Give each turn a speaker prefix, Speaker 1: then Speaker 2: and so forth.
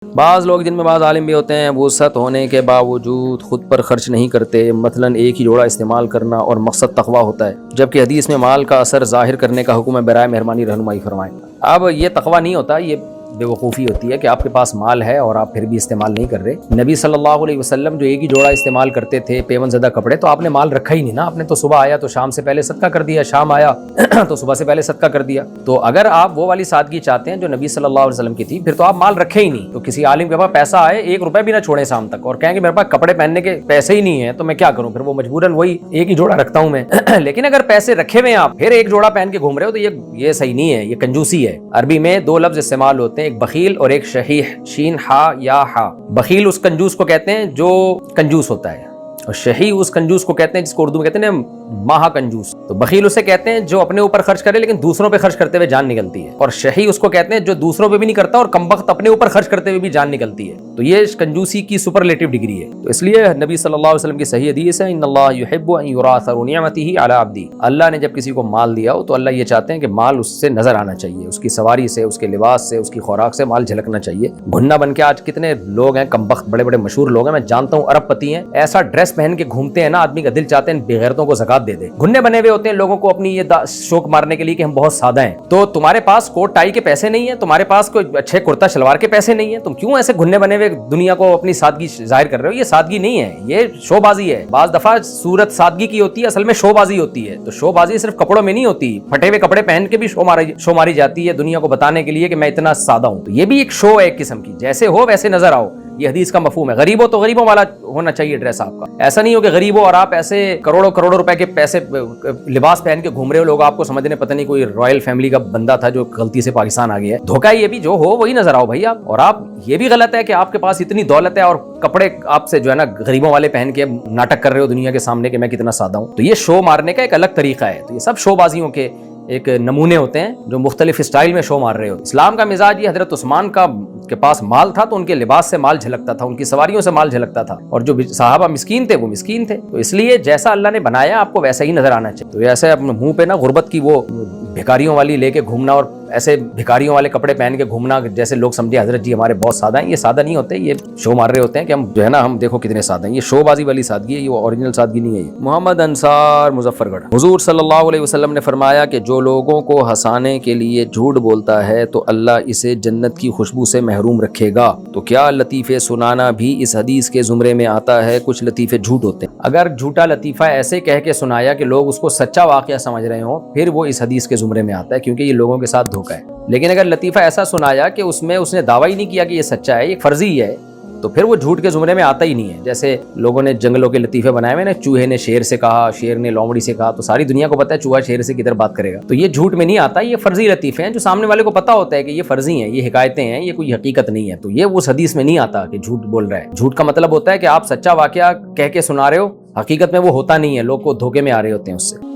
Speaker 1: بعض لوگ جن میں بعض عالم بھی ہوتے ہیں وسعت ہونے کے باوجود خود پر خرچ نہیں کرتے، مثلا ایک ہی جوڑا استعمال کرنا، اور مقصد تقویٰ ہوتا ہے، جبکہ حدیث میں مال کا اثر ظاہر کرنے کا حکم ہے، برائے مہربانی رہنمائی فرمائیں۔ اب یہ تقویٰ نہیں ہوتا، یہ بے وقوفی ہوتی ہے کہ آپ کے پاس مال ہے اور آپ پھر بھی استعمال نہیں کر رہے۔ نبی صلی اللہ علیہ وسلم جو ایک ہی جوڑا استعمال کرتے تھے، پیون زدہ کپڑے، تو آپ نے مال رکھا ہی نہیں نا، آپ نے تو صبح آیا تو شام سے پہلے صدقہ کر دیا، شام آیا تو صبح سے پہلے صدقہ کر دیا۔ تو اگر آپ وہ والی سادگی چاہتے ہیں جو نبی صلی اللہ علیہ وسلم کی تھی، پھر تو آپ مال رکھے ہی نہیں۔ تو کسی عالم کے پاس پیسہ آئے، 1 روپے بھی نہ چھوڑیں شام تک، اور کہیں کہ میرے پاس کپڑے پہننے کے پیسے ہی نہیں ہیں تو میں کیا کروں، پھر وہ مجبوراً وہی ایک ہی جوڑا رکھتا ہوں میں لیکن اگر پیسے رکھے ہوئے ہیں آپ پھر ایک جوڑا پہن کے گھوم رہے ہو تو یہ صحیح نہیں ہے، یہ کنجوسی ہے۔ عربی میں 2 لفظ استعمال ہوتے ہیں، ایک بخیل اور ایک شحیح، شین ہا یا ہا۔ بخیل اس کنجوس کو کہتے ہیں جو کنجوس ہوتا ہے، اور شحیح اس کنجوس کو کہتے ہیں جس کو اردو میں کہتے ہیں مہا کنجوس۔ تو بخیل اسے کہتے ہیں جو اپنے اوپر خرچ کرے لیکن دوسروں پہ خرچ کرتے ہوئے جان نکلتی ہے، اور شحیح اس کو کہتے ہیں جو دوسروں پہ بھی نہیں کرتا اور کم وقت اپنے اوپر خرچ کرتے ہوئے بھی جان نکلتی ہے۔ تو یہ کنجوسی کی سپرلیٹو ڈگری ہے۔ تو اس لیے نبی صلی اللہ علیہ وسلم کی صحیح حدیث ہے، ان اللہ یحب ان یری اثر نعمتہ علی عبدہ، اللہ نے جب کسی کو مال دیا ہو تو اللہ یہ چاہتے ہیں کہ مال اس سے نظر آنا چاہیے، اس کی سواری سے، اس کے لباس سے، اس کی خوراک سے مال جھلکنا چاہیے۔ گھنا بن کے آج کتنے لوگ ہیں کم وقت، بڑے بڑے مشہور لوگ ہیں، میں جانتا ہوں ارب پتی ہیں، ایسا ڈریس پہن کے گھومتے ہیں نا، آدمی کا دل چاہتے ہیں بےغیرتوں کو زکات دے دے۔ گھنے بنے ہوئے ہوتے ہیں لوگوں کو اپنی یہ شوق مارنے کے لیے کہ ہم بہت سادہ ہیں۔ تو تمہارے پاس کوٹ ٹائی کے پیسے نہیں ہیں، تمہارے پاس کوئی اچھے کرتا شلوار کے پیسے نہیں ہیں، تم کیوں ایسے گھنے بنے ہوئے دنیا کو اپنی سادگی ظاہر کر رہے ہو؟ یہ سادگی نہیں ہے، یہ شو بازی ہے۔ بعض دفعہ صورت سادگی کی ہوتی ہے، اصل میں شو بازی ہوتی ہے۔ تو شو بازی صرف کپڑوں میں نہیں ہوتی، پھٹے ہوئے کپڑے پہن کے بھی شو ماری جاتی ہے دنیا کو بتانے کے لیے کہ میں اتنا سادہ ہوں۔ تو یہ بھی ایک شو ہے ایک قسم کی، جیسے ہو ویسے نظر آؤ، یہ حدیث کا مفہوم ہے۔ غریب ہو تو غریبوں والا ہونا چاہیے ڈریس آپ کا، ایسا نہیں ہو کہ غریب ہو اور آپ ایسے کروڑوں کروڑوں روپے کے پیسے لباس پہن کے گھوم رہے ہو، لوگ آپ کو سمجھنے پتہ نہیں کوئی رائل فیملی کا بندہ تھا جو غلطی سے پاکستان آ گیا ہے۔ دھوکہ یہ بھی، جو ہو وہی نظر آؤ بھائی آپ۔ اور آپ یہ بھی غلط ہے کہ آپ کے پاس اتنی دولت ہے اور کپڑے آپ سے جو ہے نا غریبوں والے پہن کے ناٹک کر رہے ہو دنیا کے سامنے کہ میں کتنا سادہ ہوں۔ تو یہ شو مارنے کا ایک الگ طریقہ ہے۔ تو یہ سب شو بازیوں کے ایک نمونے ہوتے ہیں جو مختلف اسٹائل میں شو مار رہے ہو۔ اسلام کا مزاج یہ، حضرت عثمان کے پاس مال تھا تو ان کے لباس سے مال جھلکتا تھا، ان کی سواریوں سے مال جھلکتا تھا، اور جو صحابہ مسکین تھے وہ مسکین تھے۔ تو اس لیے جیسا اللہ نے بنایا آپ کو ویسا ہی نظر آنا چاہیے۔ تو ایسے اپنے منہ پہ نا غربت کی وہ بھکاریوں والی لے کے گھومنا اور ایسے بھکاریوں والے کپڑے پہن کے گھومنا جیسے لوگ سمجھے حضرت جی ہمارے بہت سادہ ہیں، یہ سادہ نہیں ہوتے، یہ شو مار رہے ہوتے ہیں کہ ہم جو ہے نا ہم دیکھو کتنے سادہ ہیں۔ یہ شو بازی والی سادگی ہے، یہ اوریجنل سادگی نہیں ہے۔ یہ محمد انصار مظفر گڑھ، حضور صلی اللہ علیہ وسلم نے فرمایا کہ جو لوگوں کو ہنسانے کے لیے جھوٹ بولتا ہے تو اللہ اسے جنت کی خوشبو سے محروم رکھے گا۔ تو کیا لطیفے سنانا بھی اس حدیث کے زمرے میں آتا ہے؟ کچھ لطیفے جھوٹ ہوتے ہیں۔ اگر جھوٹا لطیفہ ایسے کہہ کے سنایا کہ لوگ اس کو سچا واقعہ سمجھ رہے ہوں، پھر وہ اس حدیث کے زمرے میں آتا ہے، کیونکہ یہ لوگوں کے ساتھ دھوکہ ہے۔ لیکن اگر لطیفہ ایسا سنایا کہ اس میں اس نے دعویٰ ہی نہیں کیا کہ یہ سچا ہے، یہ فرضی ہے، تو پھر وہ جھوٹ کے زمرے میں آتا ہی نہیں ہے۔ جیسے لوگوں نے جنگلوں کے لطیفے بنائے ہوئے نا، چوہے نے شیر سے کہا، شیر نے لومڑی سے کہا، تو ساری دنیا کو پتہ ہے چوہا شیر سے کدھر بات کرے گا۔ تو یہ جھوٹ میں نہیں آتا، یہ فرضی لطیفے ہیں جو سامنے والے کو پتہ ہوتا ہے کہ یہ فرضی ہیں، یہ حکایتیں ہیں، یہ کوئی حقیقت نہیں ہے۔ تو یہ اس حدیث میں نہیں آتا کہ جھوٹ بول رہا ہے۔ جھوٹ کا مطلب ہوتا ہے کہ آپ سچا واقعہ کہہ کے سنا رہے ہو، حقیقت میں وہ ہوتا نہیں ہے، لوگ کو دھوکے میں آ رہے ہوتے ہیں اس سے۔